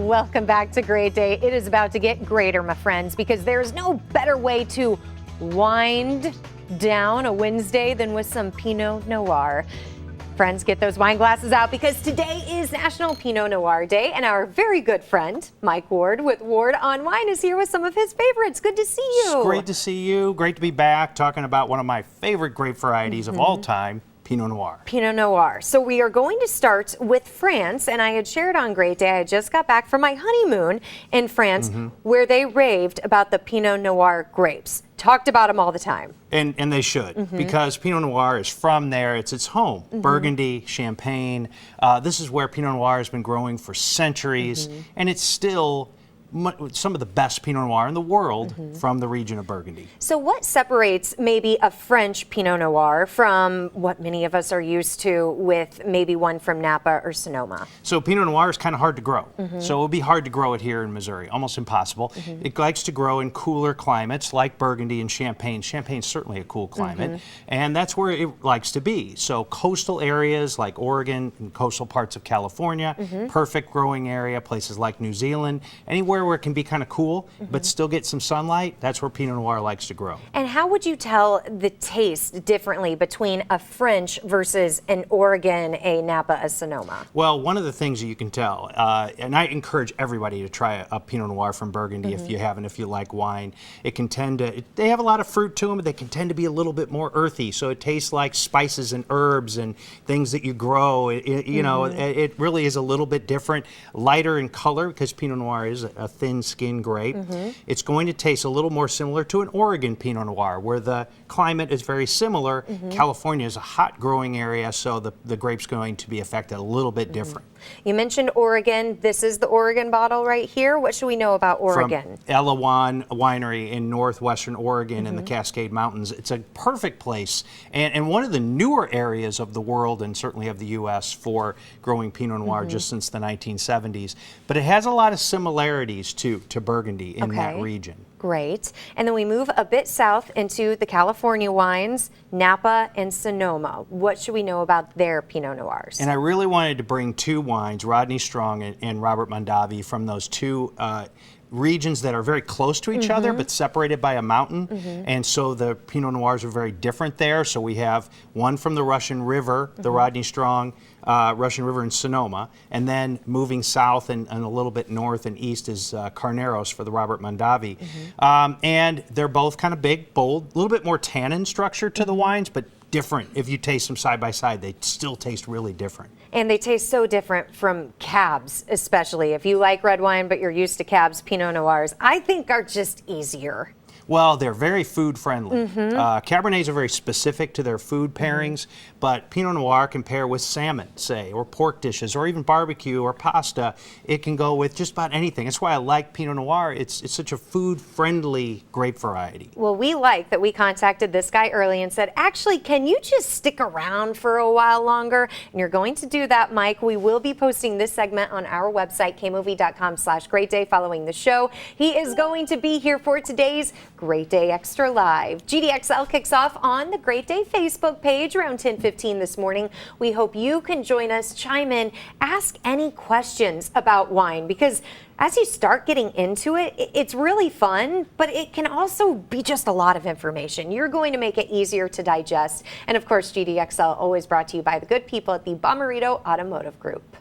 Welcome back to Great Day. It is about to get greater, my friends, because there's no better way to wind down a Wednesday than with some Pinot Noir. Friends, get those wine glasses out because today is National Pinot Noir Day, and our very good friend, Mike Ward with Ward on Wine, is here with some of his favorites. Good to see you. It's great to see you. Great to be back talking about one of my favorite grape varieties of all time, Pinot Noir. Pinot Noir. So we are going to start with France, and I had shared on Great Day, I just got back from my honeymoon in France, where they raved about the Pinot Noir grapes. Talked about them all the time. And they should, because Pinot Noir is from there. It's its home. Burgundy, Champagne. This is where Pinot Noir has been growing for centuries, and it's still some of the best Pinot Noir in the world from the region of Burgundy. So what separates maybe a French Pinot Noir from what many of us are used to with maybe one from Napa or Sonoma? So Pinot Noir is kind of hard to grow. So it would be hard to grow it here in Missouri, almost impossible. It likes to grow in cooler climates like Burgundy and Champagne. Champagne's certainly a cool climate, and that's where it likes to be. So coastal areas like Oregon and coastal parts of California, perfect growing area, places like New Zealand, anywhere where it can be kind of cool, but still get some sunlight, that's where Pinot Noir likes to grow. And how would you tell the taste differently between a French versus an Oregon, a Napa, a Sonoma? Well, one of the things that you can tell, and I encourage everybody to try a Pinot Noir from Burgundy if you haven't, if you like wine. It can tend to, they have a lot of fruit to them, but they can tend to be a little bit more earthy, so it tastes like spices and herbs and things that you grow. You know, it really is a little bit different, lighter in color, because Pinot Noir is a thin skin grape. It's going to taste a little more similar to an Oregon Pinot Noir, where the climate is very similar. California is a hot growing area, so the grape's going to be affected a little bit different. You mentioned Oregon. This is the Oregon bottle right here. What should we know about Oregon? From Elawan Winery in northwestern Oregon in the Cascade Mountains. It's a perfect place and one of the newer areas of the world and certainly of the U.S. for growing Pinot Noir just since the 1970s. But it has a lot of similarities to Burgundy in that region. Great. And then we move a bit south into the California wines, Napa and Sonoma. What should we know about their Pinot Noirs? And I really wanted to bring two wines, Rodney Strong and Robert Mondavi, from those two regions that are very close to each other but separated by a mountain, and so the Pinot Noirs are very different there. So we have one from the Russian River, the Rodney Strong Russian River in Sonoma, and then moving south and a little bit north and east is Carneros for the Robert Mondavi. And they're both kind of big, bold, a little bit more tannin structure to the wines, but different. If you taste them side by side, they still taste really different. And they taste so different from Cabs, especially. If you like red wine, but you're used to Cabs, Pinot Noirs, I think are just easier. Well, they're very food friendly. Cabernets are very specific to their food pairings, but Pinot Noir can pair with salmon, say, or pork dishes, or even barbecue or pasta. It can go with just about anything. That's why I like Pinot Noir. It's such a food friendly grape variety. Well, we like that we contacted this guy early and said, actually, can you just stick around for a while longer? And you're going to do that, Mike. We will be posting this segment on our website, kmovie.com/greatday, following the show. He is going to be here for today's Great Day Extra Live. GDXL kicks off on the Great Day Facebook page around 10:15 this morning. We hope you can join us, chime in, ask any questions about wine, because as you start getting into it, it's really fun, but it can also be just a lot of information. You're going to make it easier to digest. And of course, GDXL always brought to you by the good people at the Bomarito Automotive Group.